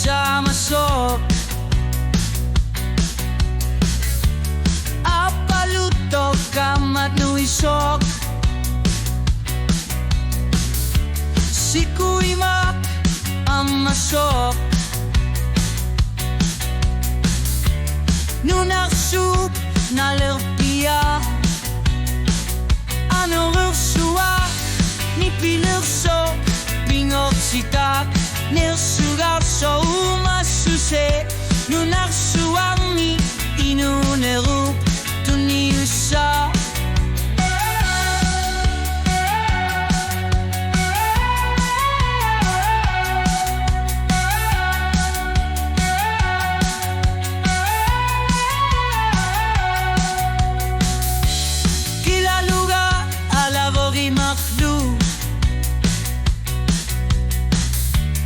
masok apaluto kamat nuisok sikuimak ang masok nunaksuk nalerpia ano rursua ni pilurso pingok sitak nersugar so umasuse nunaksuami inunerup tuniusa Kilaluga alavori makhlu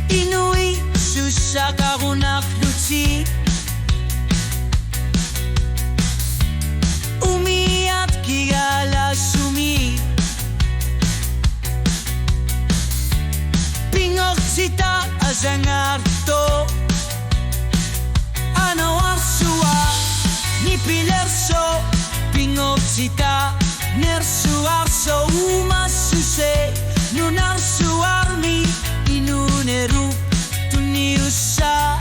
Inui susakarunak luci Umiat kigala sumi Pingok sita azangarto Ano arsua ni pilerso Pingok sita nersu arso umasuse Nunarsu armi inuneru tuniusa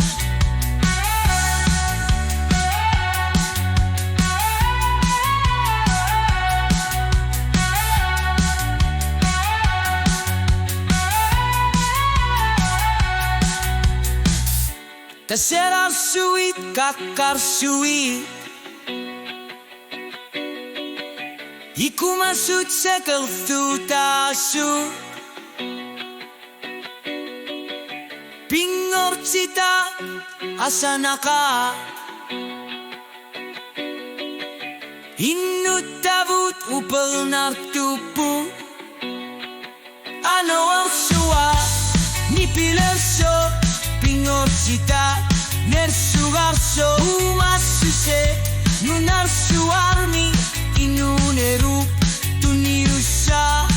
Taserar suit kakar suit Ikumasut sekel tutasu Pingor cita asanaka Inutavut upel nartupu Ano arsua ni pilerso Pingor cita nersugarso umasuse Nunarsu armi inunerup tuniusa